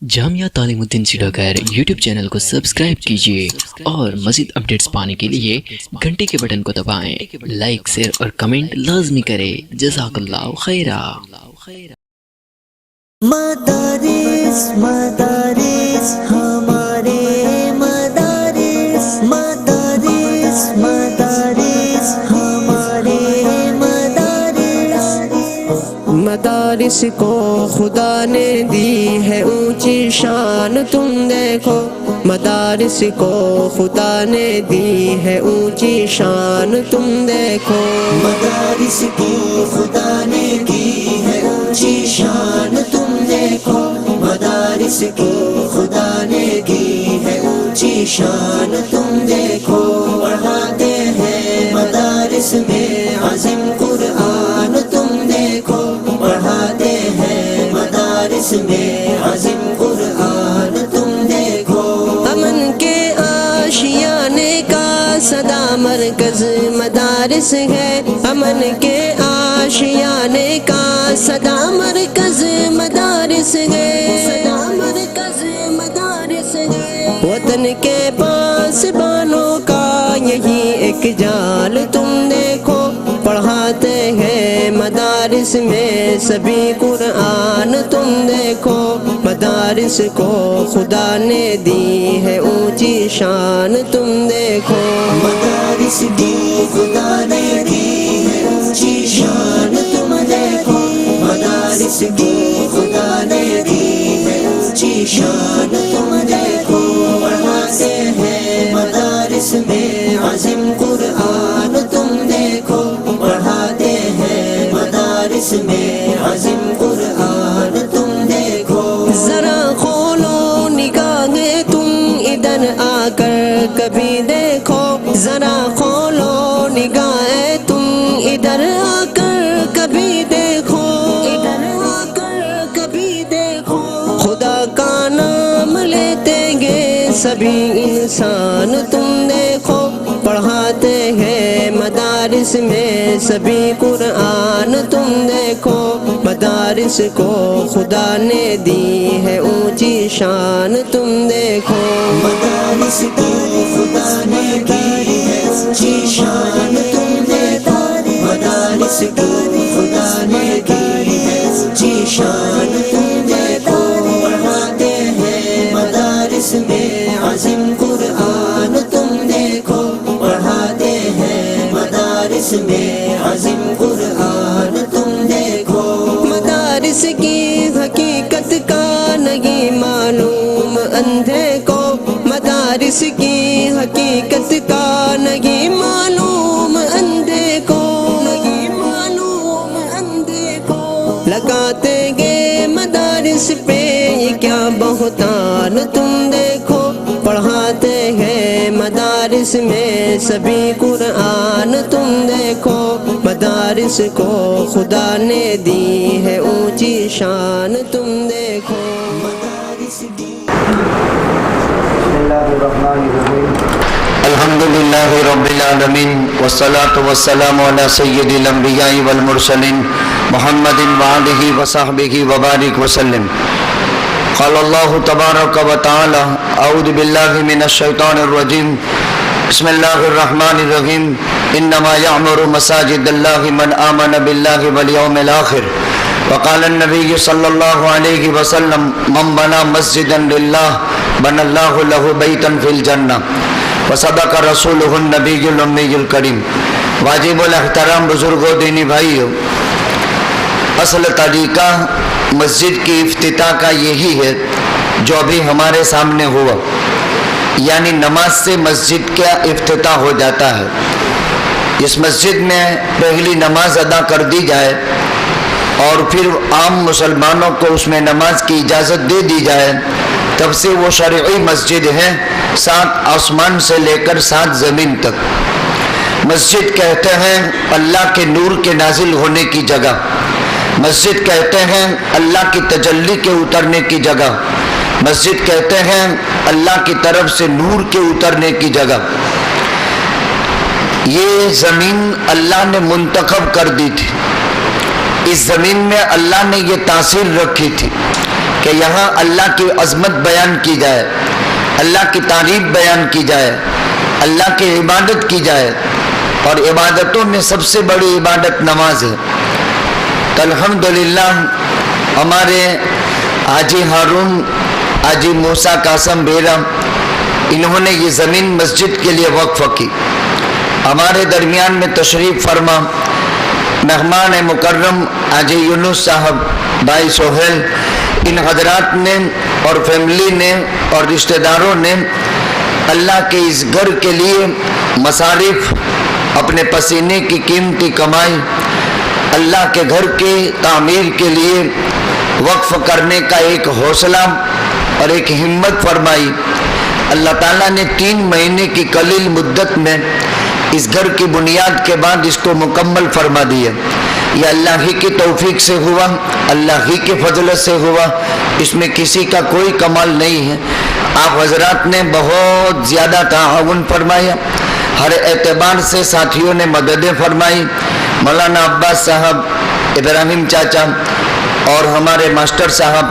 جامعہ تعلیم الدین سیڈاگر YouTube channel کو subscribe کیجیے اور مزید اپڈیٹس پانے کے لیے گھنٹی کے بٹن کو دبائیں۔ لائک، شیئر اور کمنٹ لازمی کریں۔ جزاک اللہ خیرہ۔ مدارس مدارس ہمارے مدارس، مدارس مدارس ہمارے مدارس، مدارس کو خدا نے دی ہے اونچی شان، تم دیکھو مدارس کو خدا نے دی ہے اونچی شان، تم دیکھو مدارس کو خدا نے دی ہے اونچی شان، تم دیکھو مدارس کو خدا نے دی ہے اونچی شان، تم دیکھو پڑھاتے ہیں مدارس میں عظیم قرآن، تم دیکھو پڑھاتے ہیں مدارس میں عظیم قرآن، تم دیکھو امن کے آشیانے کا صدا مرکز مدارس ہے، امن کے آشیانے کا صدا مرکز مدارس ہے، صدا مرکز مدارس ہے، وطن کے پاس بانوں کا یہی ایک جال، تم دیکھو پڑھاتے ہیں مدارس میں سبھی قرآن، تم دیکھو مدارس کو خدا نے دی ہے اونچی شان، تم دیکھو مدارس دی خدا نے دی ہے اونچی شان، تم دیکھو مدارس دی خدا نے دی ہے اونچی شان، تم دیکھو پڑھاتے ہیں مدارس میں عظیم قرآن، تم دیکھو پڑھاتے ہیں مدارس میں عظیم قرآن، تم دیکھو ذرا کھولو نگاہیں تم ادھر آ کر کبھی دیکھو، ذرا کھولو نگاہیں تم ادھر آ کر کبھی دیکھو، ادھر آ کر کبھی دیکھو، خدا کا نام لیتے گے سبھی انسان، تم دیکھو پڑھاتے ہیں مدارس میں سبھی قرآن، تم دیکھو مدارس کو خدا نے دی ہے اونچی شان، تم دیکھو مدارس کو خدا نے دی ہے اونچی شان، تم دیکھو مدارس کو خدا نے دی ہے اونچی شان، تم دیکھو پڑھاتے ہیں مدارس میں عظیم قرآن، تم دیکھو پڑھاتے ہیں مدارس میں عظیم قرآن، تم دیکھو مدارس کی حقیقت کا نہیں معلوم اندھے کو، مدارس کی حقیقت کا نہیں معلوم اندھے کو، نہیں معلوم اندھے کو، لگاتے گے مدارس پہ یہ کیا بہتان، تم دیکھو پڑھاتے ہیں مدارس میں سبھی قرآن، تم دیکھو مدارس کو خدا نے دی ہے اونچی شان، تم دیکھو مدارس دی۔ بسم اللہ الرحمن الرحیم، الحمدللہ رب العالمین، والصلاة والسلام علی سید الانبیاء والمرسلین محمد وآلہ وصحبہ وبارک وسلم۔ قال اللہ تبارک و تعالی اعوذ باللہ من الشیطان الرجیم، بسم اللہ الرحمن الرحیم، انما یعمر مساجد اللہ من آمن باللہ والیوم الآخر، وقال النبی صلی اللہ علیہ وسلم من بنا مسجدا للہ بنى اللہ له بیتا فی الجنہ، وصدق رسولہ النبی الامی الکریم۔ واجب الاحترام بزرگوں دینی بھائیوں، اصل طریقہ مسجد کی افتتاح کا یہی ہے جو ابھی ہمارے سامنے ہوا، یعنی نماز سے مسجد کا افتتاح ہو جاتا ہے۔ اس مسجد میں پہلی نماز ادا کر دی جائے اور پھر عام مسلمانوں کو اس میں نماز کی اجازت دے دی جائے، تب سے وہ شرعی مسجد ہے، 7 آسمان سے لے کر 7 زمین تک۔ مسجد کہتے ہیں اللہ کے نور کے نازل ہونے کی جگہ، مسجد کہتے ہیں اللہ کی تجلی کے اترنے کی جگہ، مسجد کہتے ہیں اللہ کی طرف سے نور کے اترنے کی جگہ۔ یہ زمین اللہ نے منتخب کر دی تھی، اس زمین میں اللہ نے یہ تاثیر رکھی تھی کہ یہاں اللہ کی عظمت بیان کی جائے، اللہ کی تعریف بیان کی جائے، اللہ کی عبادت کی جائے، اور عبادتوں میں سب سے بڑی عبادت نماز ہے۔ تو الحمدللہ ہمارے حاجی ہارون، حاجی موسیٰ قاسم بیرا، انہوں نے یہ زمین مسجد کے لیے وقف کی۔ ہمارے درمیان میں تشریف فرما مہمان مکرم حاجی یونس صاحب، بھائی سہیل، ان حضرات نے اور فیملی نے اور رشتہ داروں نے اللہ کے اس گھر کے لیے مصارف، اپنے پسینے کی قیمتی کمائی اللہ کے گھر کے تعمیر کے لیے وقف کرنے کا ایک حوصلہ اور ایک ہمت فرمائی۔ اللہ تعالیٰ نے 3 مہینے کی قلیل مدت میں اس گھر کی بنیاد کے بعد اس کو مکمل فرما دیا۔ یہ اللہ ہی کی توفیق سے ہوا، اللہ ہی کے فضل سے ہوا، اس میں کسی کا کوئی کمال نہیں ہے۔ آپ حضرات نے بہت زیادہ تعاون فرمایا، ہر اعتبار سے ساتھیوں نے مددیں فرمائی۔ مولانا عباس صاحب، ابراہیم چاچا اور ہمارے ماسٹر صاحب،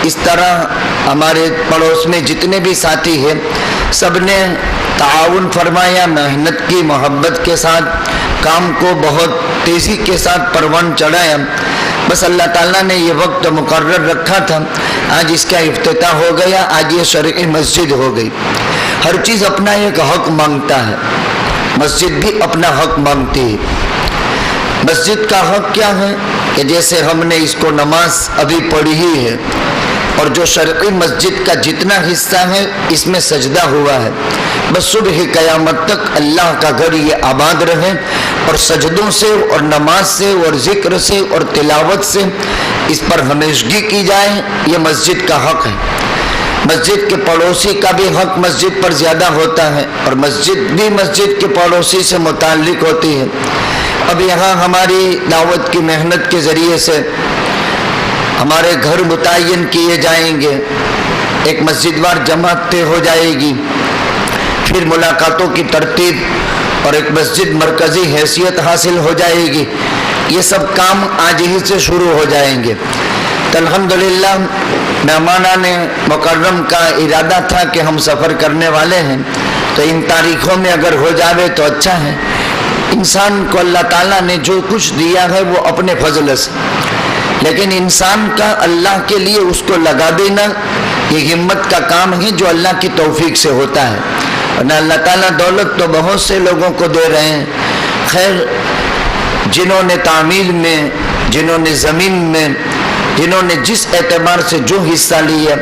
اس طرح ہمارے پڑوس میں جتنے بھی ساتھی ہیں سب نے تعاون فرمایا، محنت کی، محبت کے ساتھ کام کو بہت تیزی کے ساتھ پروان چڑھایا۔ بس اللہ تعالیٰ نے یہ وقت مقرر رکھا تھا، آج اس کا افتتاح ہو گیا، آج یہ شرعی مسجد ہو گئی۔ ہر چیز اپنا ایک حق مانگتا ہے، مسجد بھی اپنا حق مانگتی ہے۔ مسجد کا حق کیا ہے کہ جیسے ہم نے اس کو نماز ابھی پڑھی ہی ہے، اور جو شرعی مسجد کا جتنا حصہ ہے اس میں سجدہ ہوا ہے، بس صبح قیامت تک اللہ کا گھر یہ آباد رہے، اور سجدوں سے اور نماز سے اور ذکر سے اور تلاوت سے اس پر ہمیشگی کی جائے، یہ مسجد کا حق ہے۔ مسجد کے پڑوسی کا بھی حق مسجد پر زیادہ ہوتا ہے، اور مسجد بھی مسجد کے پڑوسی سے متعلق ہوتی ہے۔ اب یہاں ہماری دعوت کی محنت کے ذریعے سے ہمارے گھر متعین کیے جائیں گے، ایک مسجد وار جماعت طے ہو جائے گی، پھر ملاقاتوں کی ترتیب اور ایک مسجد مرکزی حیثیت حاصل ہو جائے گی۔ یہ سب کام آج ہی سے شروع ہو جائیں گے۔ تو الحمدللہ مہمانان مکرم کا ارادہ تھا کہ ہم سفر کرنے والے ہیں، تو ان تاریخوں میں اگر ہو جاوے تو اچھا ہے۔ انسان کو اللہ تعالیٰ نے جو کچھ دیا ہے وہ اپنے فضل سے، لیکن انسان کا اللہ کے لیے اس کو لگا دینا یہ ہمت کا کام ہے جو اللہ کی توفیق سے ہوتا ہے۔ ورنہ اللہ تعالیٰ دولت تو بہت سے لوگوں کو دے رہے ہیں، خیر جنہوں نے تعمیر میں، جنہوں نے زمین میں، جنہوں نے جس اعتبار سے جو حصہ لیا،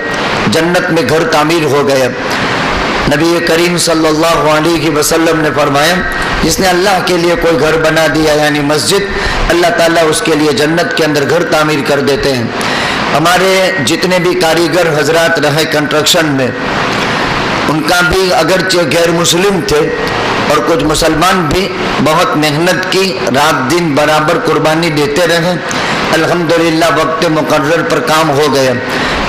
جنت میں گھر تعمیر ہو گیا۔ نبی کریم صلی اللہ علیہ وسلم نے فرمایا جس نے اللہ کے لیے کوئی گھر بنا دیا یعنی مسجد، اللہ تعالیٰ اس کے لیے جنت کے اندر گھر تعمیر کر دیتے ہیں۔ ہمارے جتنے بھی کاریگر حضرات رہے کنسٹرکشن میں، ان کا بھی اگرچہ غیر مسلم تھے اور کچھ مسلمان بھی بہت محنت کی، رات دن برابر قربانی دیتے رہے، الحمدللہ وقت مقرر پر کام ہو گیا۔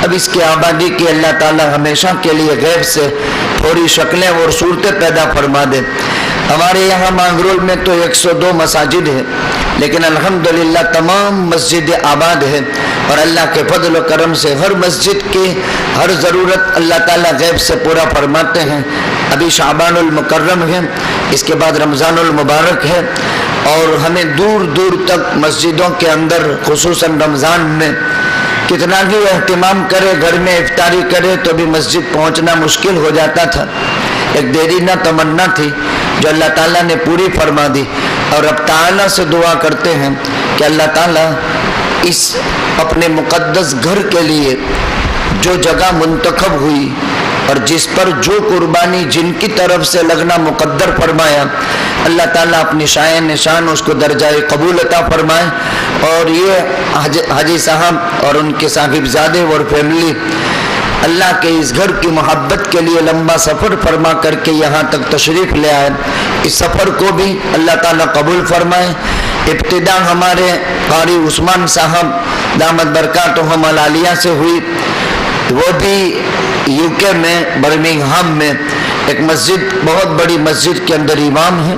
اب اس کی آبادی کی اللہ تعالیٰ ہمیشہ کے لیے غیب سے تھوڑی شکلیں اور صورتیں پیدا فرما دے۔ ہمارے یہاں مانگرول میں تو 102 مساجد ہیں، لیکن الحمدللہ تمام مسجد آباد ہے، اور اللہ کے فضل و کرم سے ہر مسجد کی ہر ضرورت اللہ تعالیٰ غیب سے پورا فرماتے ہیں۔ ابھی شعبان المکرم ہے، اس کے بعد رمضان المبارک ہے، اور ہمیں دور دور تک مسجدوں کے اندر خصوصاً رمضان میں کتنا بھی اہتمام کرے، گھر میں افطاری کرے تو بھی مسجد پہنچنا مشکل ہو جاتا تھا۔ ایک دیرینہ تمنا تھی جو اللہ تعالیٰ نے پوری فرما دی، اور اب تعالیٰ سے دعا کرتے ہیں کہ اللہ تعالیٰ اس اپنے مقدس گھر کے لیے جو جگہ منتخب ہوئی اور جس پر جو قربانی جن کی طرف سے لگنا مقدر فرمایا، اللہ تعالیٰ اپنی شائن نشان اس کو درجہ قبول عطا فرمائے، اور یہ حاجی صاحب اور ان کے صاحبزادے اور فیملی اللہ کے اس گھر کی محبت کے لیے لمبا سفر فرما کر کے یہاں تک تشریف لے آئے، اس سفر کو بھی اللہ تعالیٰ قبول فرمائے۔ ابتدا ہمارے قاری عثمان صاحب دامت برکاتہم العالیہ سے ہوئی، وہ بھی UK میں برمنگھم میں ایک مسجد، بہت بڑی مسجد کے اندر امام ہیں،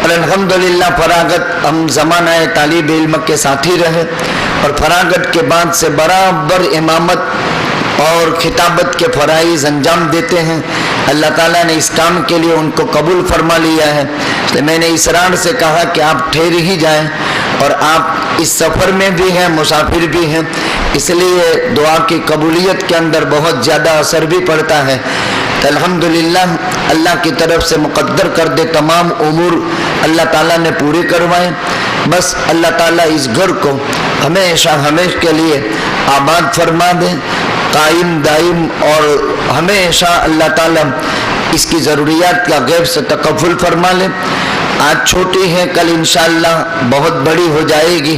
اور الحمدللہ فراغت ہم زمانہ طالب علم کے ساتھی رہے، اور فراغت کے بعد سے برابر امامت اور خطابت کے فرائض انجام دیتے ہیں. اللہ تعالیٰ نے اس کام کے لیے ان کو قبول فرما لیا ہے. تو میں نے اسرار سے کہا کہ آپ ٹھہر ہی جائیں، اور آپ اس سفر میں بھی ہیں، مسافر بھی ہیں، اس لیے دعا کی قبولیت کے اندر بہت زیادہ اثر بھی پڑتا ہے. تو الحمدللہ اللہ کی طرف سے مقدر کردے تمام امور اللہ تعالیٰ نے پوری کروائے. بس اللہ تعالیٰ اس گھر کو ہمیشہ ہمیشہ کے لیے آباد فرما دے، قائم دائم، اور ہمیشہ اللہ تعالیٰ اس کی ضروریات کا غیب سے تکفل فرما لے. آج چھوٹی ہے، کل انشاءاللہ بہت بڑی ہو جائے گی.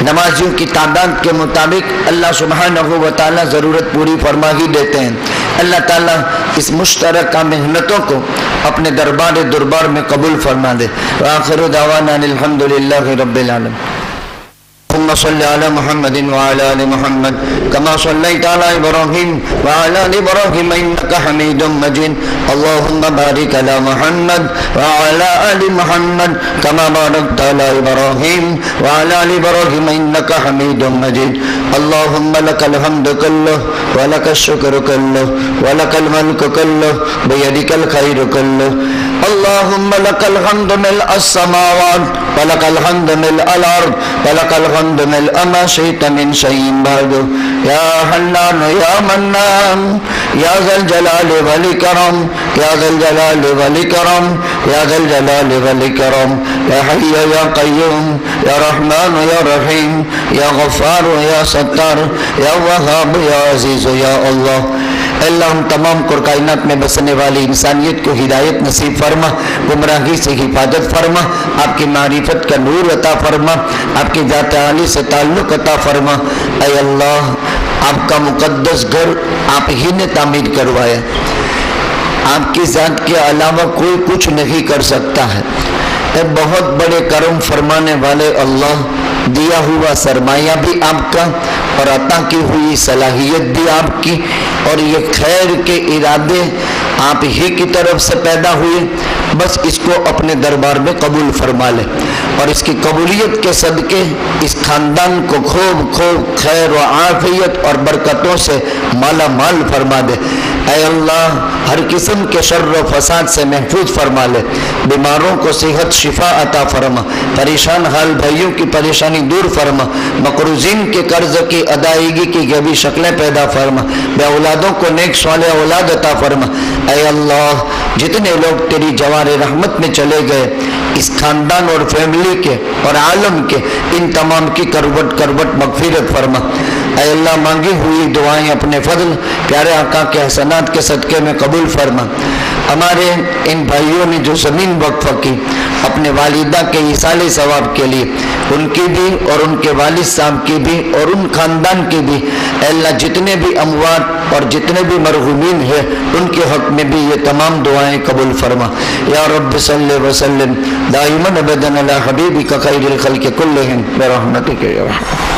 نمازیوں کی تعداد کے مطابق اللہ سبحانہ و تعالیٰ ضرورت پوری فرما ہی دیتے ہیں. اللہ تعالیٰ اس مشترکہ محنتوں کو اپنے دربار میں قبول فرما دے. وآخر دعوانا الحمدللہ رب العالمین. اللهم صل على محمد وعلى آل محمد كما صليت على إبراهيم وعلى آل إبراهيم إنك حميد مجيد. اللهم بارك على محمد وعلى آل محمد كما باركت على إبراهيم وعلى آل إبراهيم إنك حميد مجيد. اللهم لك الحمد كله ولك الشكر كله ولك الملك كله بيدك الخير كله. اللهم لك الحمد ملء السماوات ولك الحمد ملء الأرض ولك الحمد ملء ما شئت من شيء بعد. يا حنان يا منان يا ذا الجلال والإكرام يا ذا الجلال والإكرام يا ذا الجلال والإكرام. يا حي يا قيوم يا رحمن يا رحيم يا غفار يا ستار يا وهاب يا عزيز يا الله. اللہ ہم تمام کائنات میں بسنے والی انسانیت کو ہدایت نصیب فرما، گمراہی سے حفاظت فرما، آپ کی معرفت کا نور عطا فرما، آپ کی ذات عالی سے تعلق عطا فرما. اے اللہ، آپ کا مقدس گھر آپ ہی نے تعمیر کروایا، آپ کی ذات کے علاوہ کوئی کچھ نہیں کر سکتا ہے. اے بہت بڑے کرم فرمانے والے اللہ، دیا ہوا سرمایہ بھی آپ کا اور عطا کی ہوئی صلاحیت بھی آپ کی، اور یہ خیر کے ارادے آپ ہی کی طرف سے پیدا ہوئے. بس اس کو اپنے دربار میں قبول فرما لے، اور اس کی قبولیت کے صدقے اس خاندان کو خوب خوب خیر و عافیت اور برکتوں سے مالا مال فرما دے. اے اللہ، ہر قسم کے شر و فساد سے محفوظ فرما لے، بیماروں کو صحت شفا عطا فرما، پریشان حال بھائیوں کی پریشانی دور فرما، مقروضین کے قرض کی ادائیگی کی غیبی شکلیں پیدا فرما، بے اولادوں کو نیک صالح اولاد عطا فرما. اے اللہ، جتنے لوگ تیری جوار رحمت میں چلے گئے، اس خاندان اور فیملی کے اور عالم کے، ان تمام کی کروٹ کروٹ مغفرت فرما. اے اللہ، مانگی ہوئی دعائیں اپنے فضل پیارے آقا کے احسانات کے صدقے میں قبول فرما. ہمارے ان بھائیوں نے جو زمین وقف کی اپنے والدہ کے ایصال ثواب کے لیے، ان کی بھی اور ان کے والد صاحب کی بھی اور ان خاندان کی بھی، اے اللہ جتنے بھی اموات اور جتنے بھی مرحومین ہیں ان کے حق میں بھی یہ تمام دعائیں قبول فرما. یا رب صلی وسلم دائما ابدا علی حبیبک خیر الخلق کلہم برحمتک یا رحمت.